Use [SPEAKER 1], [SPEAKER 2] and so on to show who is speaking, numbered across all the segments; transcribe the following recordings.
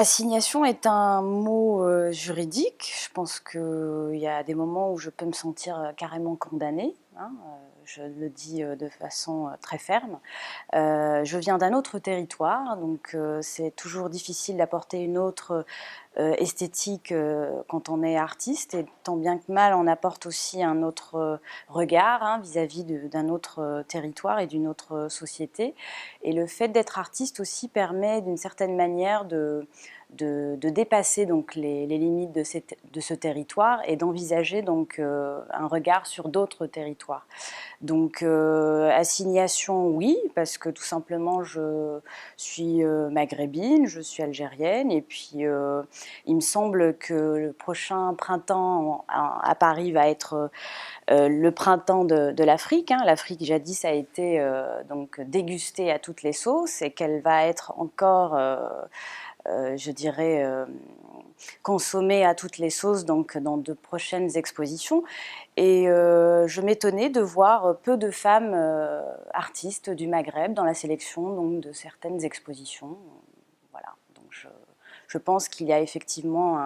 [SPEAKER 1] Assignation est un mot juridique. Je pense qu'il y a des moments où je peux me sentir carrément condamnée, hein, je le dis de façon très ferme. Je viens d'un autre territoire, donc c'est toujours difficile d'apporter une autre esthétique quand on est artiste, et tant bien que mal on apporte aussi un autre regard, hein, vis-à-vis d'un autre territoire et d'une autre société. Et le fait d'être artiste aussi permet d'une certaine manière de dépasser donc les limites de ce territoire et d'envisager donc un regard sur d'autres territoires. Donc assignation, oui, parce que tout simplement je suis maghrébine, je suis algérienne, et puis il me semble que le prochain printemps à Paris va être le printemps de l'Afrique, hein. L'Afrique jadis a été donc dégustée à toutes les sauces, et qu'elle va être encore je dirais, consommée à toutes les sauces, donc dans de prochaines expositions. Et je m'étonnais de voir peu de femmes artistes du Maghreb dans la sélection donc, de certaines expositions. Voilà. Donc je pense qu'il y a effectivement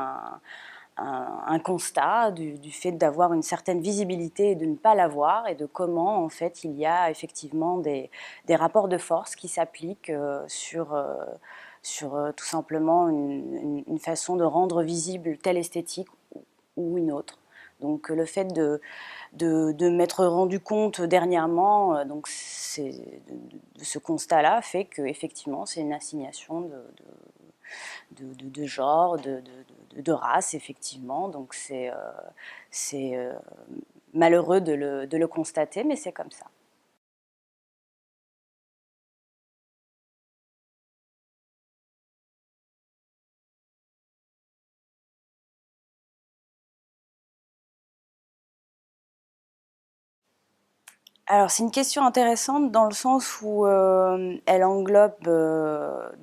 [SPEAKER 1] un constat du fait d'avoir une certaine visibilité et de ne pas l'avoir, et de comment en fait il y a effectivement des rapports de force qui s'appliquent sur tout simplement une façon de rendre visible telle esthétique ou une autre. Donc le fait de m'être rendu compte dernièrement donc de ce constat-là fait qu'effectivement c'est une assignation de genre, de race, effectivement. Donc c'est malheureux de le constater, mais c'est comme ça. Alors c'est une question intéressante dans le sens où elle englobe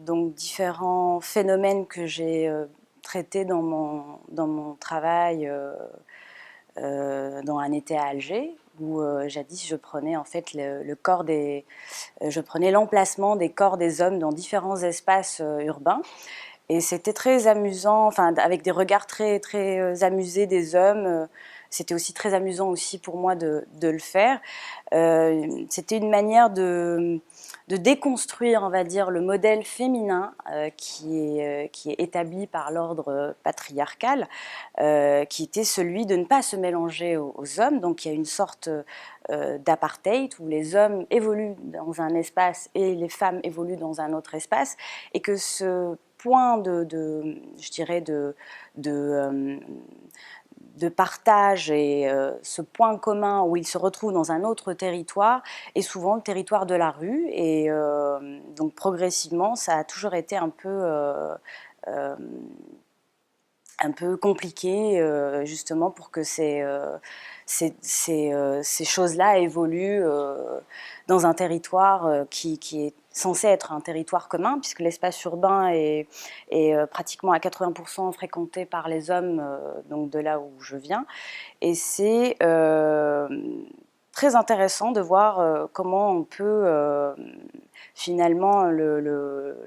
[SPEAKER 1] donc différents phénomènes que j'ai traités dans mon travail dans un été à Alger, où jadis je prenais en fait le corps je prenais l'emplacement des corps des hommes dans différents espaces urbains. Et c'était très amusant, enfin avec des regards très très amusés des hommes. C'était aussi très amusant aussi pour moi de le faire. C'était une manière de déconstruire, on va dire, le modèle féminin qui est établi par l'ordre patriarcal, qui était celui de ne pas se mélanger aux hommes. Donc il y a une sorte d'apartheid où les hommes évoluent dans un espace et les femmes évoluent dans un autre espace, et que ce point je dirais de partage et ce point commun où ils se retrouvent dans un autre territoire est souvent le territoire de la rue. Et donc progressivement ça a toujours été euh, un peu compliqué justement pour que ces choses-là évoluent dans un territoire qui est censé être un territoire commun, puisque l'espace urbain est pratiquement à 80% fréquenté par les hommes, donc de là où je viens. Et c'est très intéressant de voir comment on peut finalement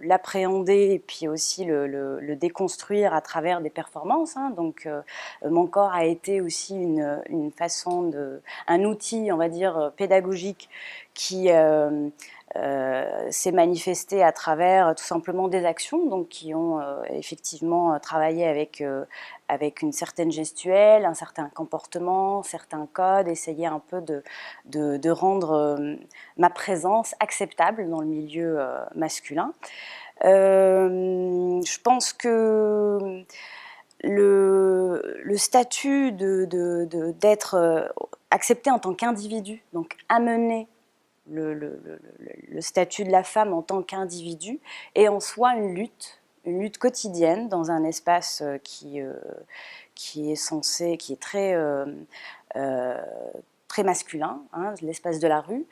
[SPEAKER 1] l'appréhender et puis aussi le déconstruire à travers des performances, hein. Donc mon corps a été aussi une façon un outil, on va dire, pédagogique qui s'est manifesté à travers tout simplement des actions, donc qui ont effectivement travaillé avec une certaine gestuelle, un certain comportement, certains codes, essayer un peu de rendre ma présence acceptable dans le milieu masculin. Je pense que le statut d'être accepté en tant qu'individu, donc amener le statut de la femme en tant qu'individu, est en soi une lutte quotidienne dans un espace qui est censé, qui est euh, très masculin, hein, l'espace de la rue.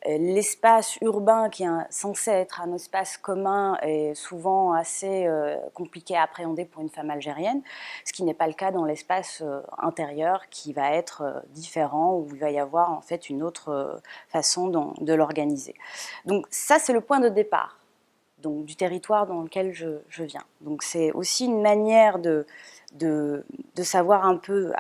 [SPEAKER 1] L'espace urbain qui est censé être un espace commun est souvent assez compliqué à appréhender pour une femme algérienne, ce qui n'est pas le cas dans l'espace intérieur qui va être différent, où il va y avoir en fait une autre façon de l'organiser. Donc ça c'est le point de départ. donc du territoire dans lequel je viens. Donc c'est aussi une manière de savoir un peu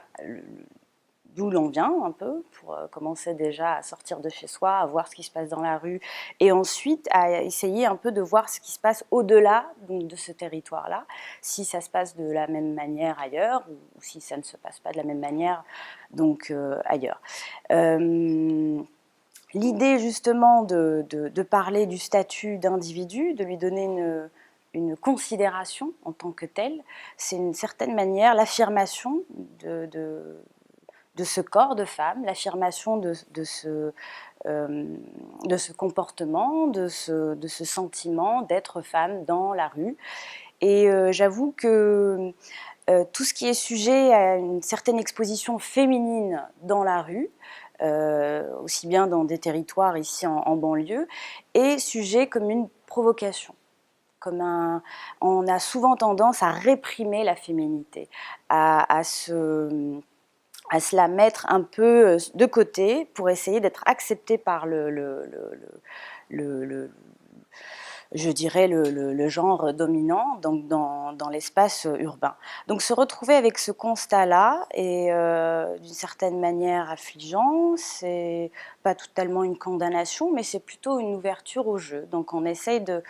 [SPEAKER 1] d'où l'on vient, un peu, pour commencer déjà à sortir de chez soi, à voir ce qui se passe dans la rue, et ensuite à essayer un peu de voir ce qui se passe au-delà de ce territoire-là, si ça se passe de la même manière ailleurs, ou si ça ne se passe pas de la même manière donc ailleurs. L'idée justement de parler du statut d'individu, de lui donner une considération en tant que telle, c'est une certaine manière l'affirmation de ce corps de femme, l'affirmation de ce comportement, de ce sentiment d'être femme dans la rue. Et j'avoue que tout ce qui est sujet à une certaine exposition féminine dans la rue, aussi bien dans des territoires ici en banlieue, est sujet comme une provocation. On a souvent tendance à réprimer la féminité, à se la mettre un peu de côté pour essayer d'être acceptée par je dirais le genre dominant donc dans l'espace urbain. Donc se retrouver avec ce constat-là est d'une certaine manière affligeant, c'est pas totalement une condamnation, mais c'est plutôt une ouverture au jeu. Donc on essaye de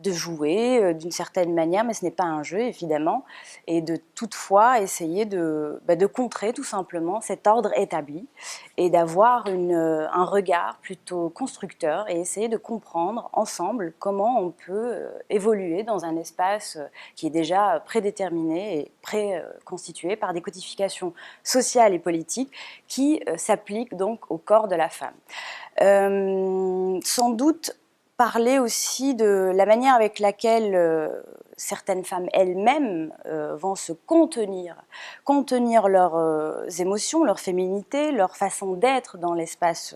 [SPEAKER 1] jouer d'une certaine manière, mais ce n'est pas un jeu évidemment, et de toutefois essayer de contrer tout simplement cet ordre établi et d'avoir un regard plutôt constructeur et essayer de comprendre ensemble comment on peut évoluer dans un espace qui est déjà prédéterminé et préconstitué par des codifications sociales et politiques qui s'appliquent donc au corps de la femme. Sans doute parler aussi de la manière avec laquelle certaines femmes elles-mêmes vont se contenir leurs émotions, leur féminité, leur façon d'être dans l'espace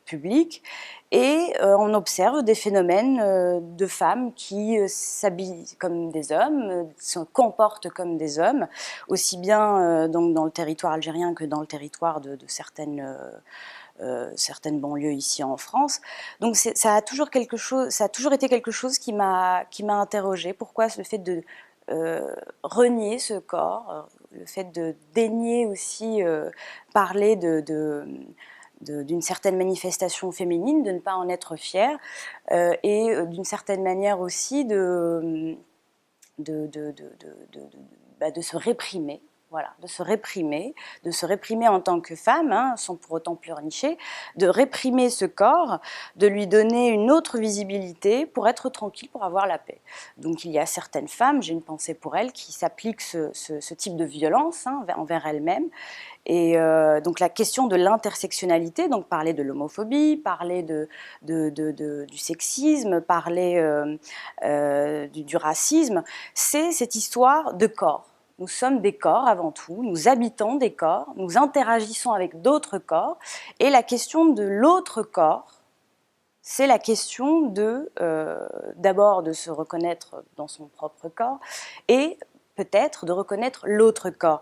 [SPEAKER 1] public. Et on observe des phénomènes de femmes qui s'habillent comme des hommes, se comportent comme des hommes, aussi bien donc dans le territoire algérien que dans le territoire de certaines banlieues ici en France. Donc ça a toujours été quelque chose qui m'a interrogée. Pourquoi le fait de renier ce corps, le fait de daigner aussi parler d'une certaine manifestation féminine, de ne pas en être fière, et d'une certaine manière aussi de se réprimer. Voilà, de se réprimer en tant que femme, sans pour autant pleurnicher, de réprimer ce corps, de lui donner une autre visibilité pour être tranquille, pour avoir la paix. Donc il y a certaines femmes, j'ai une pensée pour elles, qui s'appliquent ce type de violence envers elles-mêmes. Et donc la question de l'intersectionnalité, donc parler de l'homophobie, parler du sexisme, parler du racisme, c'est cette histoire de corps. Nous sommes des corps avant tout, nous habitons des corps, nous interagissons avec d'autres corps, et la question de l'autre corps, c'est la question d'abord de se reconnaître dans son propre corps, et peut-être de reconnaître l'autre corps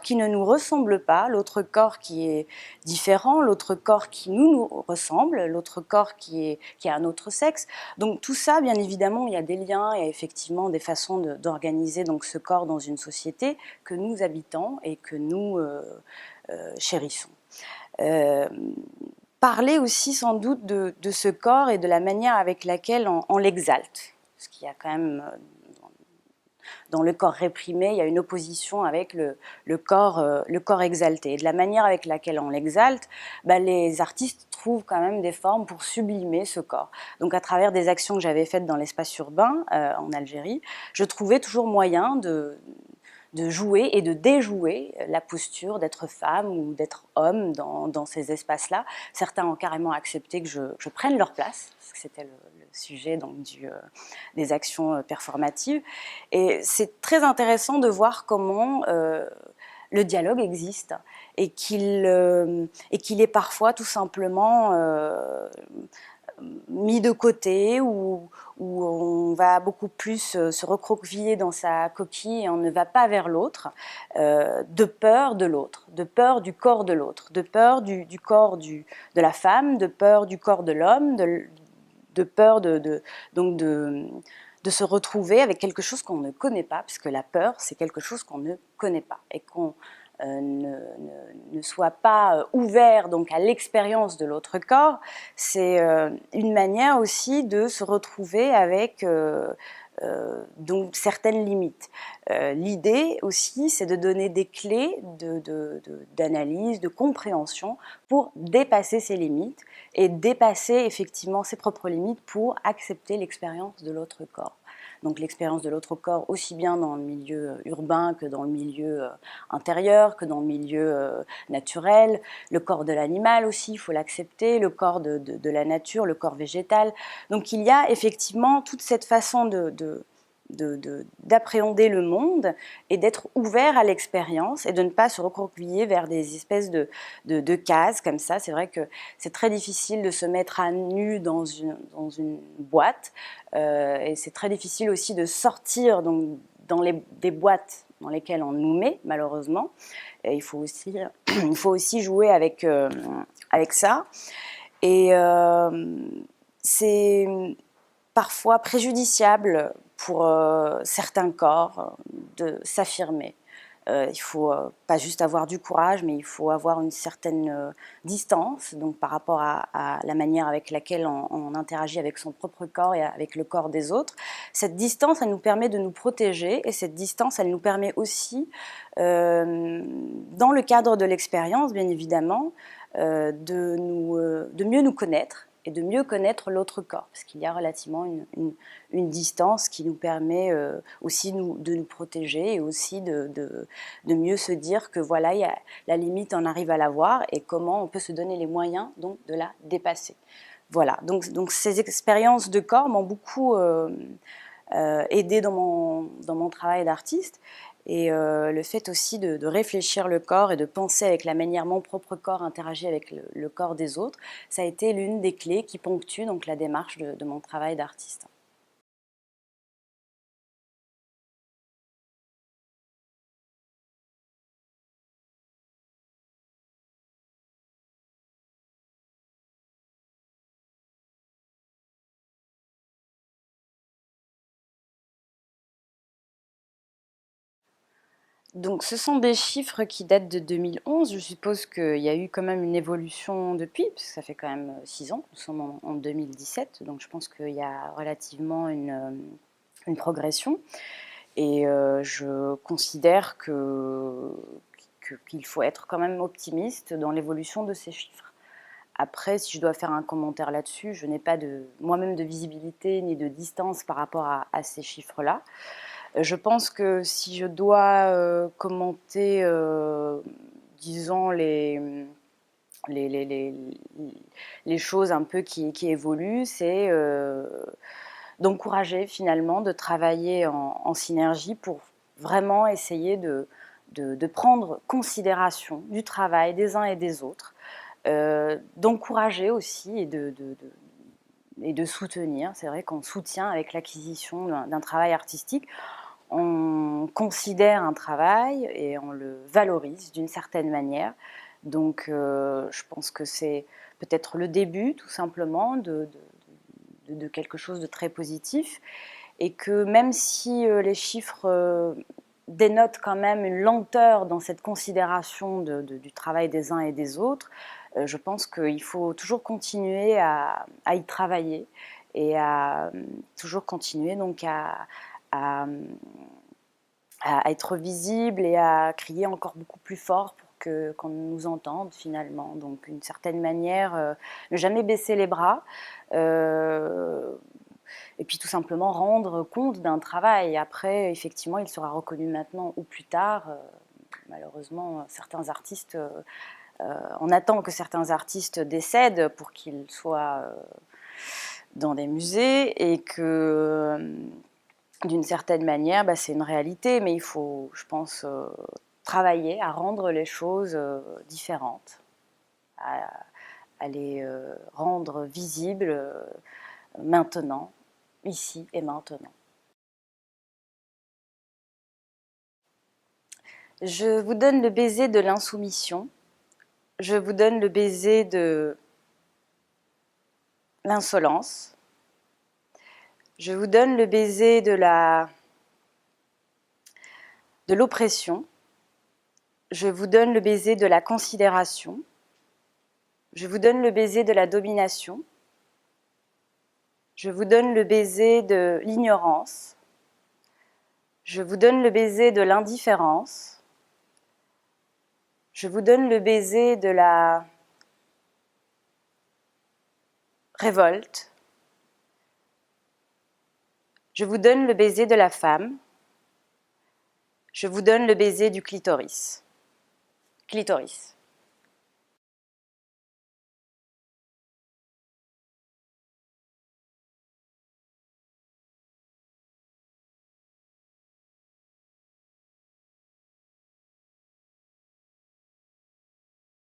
[SPEAKER 1] qui ne nous ressemble pas, l'autre corps qui est différent, l'autre corps qui nous ressemble, l'autre corps qui a un autre sexe. Donc tout ça, bien évidemment, il y a des liens, il y a effectivement des façons d'organiser donc ce corps dans une société que nous habitons et que nous chérissons. Parler aussi sans doute de ce corps et de la manière avec laquelle on l'exalte, parce qu'il y a quand même dans le corps réprimé, il y a une opposition avec le corps exalté. Et de la manière avec laquelle on l'exalte, les artistes trouvent quand même des formes pour sublimer ce corps. Donc à travers des actions que j'avais faites dans l'espace urbain en Algérie, je trouvais toujours moyen de jouer et de déjouer la posture d'être femme ou d'être homme dans ces espaces-là. Certains ont carrément accepté que je prenne leur place, parce que c'était le sujet donc, des actions performatives. Et c'est très intéressant de voir comment le dialogue existe et qu'il est parfois tout simplement mis de côté, où on va beaucoup plus se recroqueviller dans sa coquille et on ne va pas vers l'autre, de peur de l'autre, de peur du corps de l'autre, de peur du corps de la femme, de peur du corps de l'homme, de peur donc de se retrouver avec quelque chose qu'on ne connaît pas, parce que la peur, c'est quelque chose qu'on ne connaît pas, et qu'on ne soit pas ouvert donc à l'expérience de l'autre corps, c'est une manière aussi de se retrouver avec donc certaines limites. L'idée aussi, c'est de donner des clés d'analyse, de compréhension pour dépasser ces limites et dépasser effectivement ses propres limites pour accepter l'expérience de l'autre corps. Donc l'expérience de l'autre corps aussi bien dans le milieu urbain que dans le milieu intérieur, que dans le milieu naturel, le corps de l'animal aussi, il faut l'accepter, le corps de la nature, le corps végétal. Donc il y a effectivement toute cette façon d'appréhender le monde et d'être ouvert à l'expérience et de ne pas se recroqueviller vers des espèces de cases comme ça. C'est vrai que c'est très difficile de se mettre à nu dans une boîte et c'est très difficile aussi de sortir donc, des boîtes dans lesquelles on nous met malheureusement. Et il faut aussi jouer avec ça. Et c'est parfois préjudiciable pour certains corps de s'affirmer. Il faut pas juste avoir du courage, mais il faut avoir une certaine distance donc par rapport à la manière avec laquelle on interagit avec son propre corps et avec le corps des autres. Cette distance, elle nous permet de nous protéger et cette distance, elle nous permet aussi, dans le cadre de l'expérience, bien évidemment, de mieux nous connaître et de mieux connaître l'autre corps, parce qu'il y a relativement une distance qui nous permet aussi de nous protéger et aussi de mieux se dire que voilà, y a, la limite, on arrive à la voir et comment on peut se donner les moyens donc, de la dépasser. Voilà, donc ces expériences de corps m'ont beaucoup aidé dans mon travail d'artiste. Et le fait aussi de réfléchir le corps et de penser avec la manière mon propre corps interagit avec le corps des autres, ça a été l'une des clés qui ponctue donc la démarche de mon travail d'artiste. Donc ce sont des chiffres qui datent de 2011. Je suppose qu'il y a eu quand même une évolution depuis, parce que ça fait quand même 6 ans, nous sommes en 2017, donc je pense qu'il y a relativement une progression. Et je considère qu'il faut être quand même optimiste dans l'évolution de ces chiffres. Après, si je dois faire un commentaire là-dessus, je n'ai pas moi-même de visibilité ni de distance par rapport à ces chiffres-là. Je pense que si je dois commenter, disons, les choses un peu qui évoluent, c'est d'encourager finalement, de travailler en synergie pour vraiment essayer de prendre considération du travail des uns et des autres, d'encourager aussi et de soutenir. C'est vrai qu'on soutient avec l'acquisition d'un travail artistique, on considère un travail et on le valorise d'une certaine manière. Donc je pense que c'est peut-être le début tout simplement de quelque chose de très positif et que même si les chiffres dénotent quand même une lenteur dans cette considération du travail des uns et des autres, je pense qu'il faut toujours continuer à y travailler et à toujours continuer donc à, à être visible et à crier encore beaucoup plus fort pour qu'on nous entende finalement. Donc d'une certaine manière, ne jamais baisser les bras et puis tout simplement rendre compte d'un travail. Après, effectivement, il sera reconnu maintenant ou plus tard. Malheureusement, certains artistes, on attend que certains artistes décèdent pour qu'ils soient dans des musées et que d'une certaine manière, bah, c'est une réalité, mais il faut, je pense, travailler à rendre les choses différentes, à les rendre visibles maintenant, ici et maintenant. Je vous donne le baiser de l'insoumission, je vous donne le baiser de l'insolence, je vous donne le baiser de l'oppression, je vous donne le baiser de la considération, je vous donne le baiser de la domination, je vous donne le baiser de l'ignorance, je vous donne le baiser de l'indifférence, je vous donne le baiser de la révolte, je vous donne le baiser de la femme, je vous donne le baiser du clitoris. Clitoris.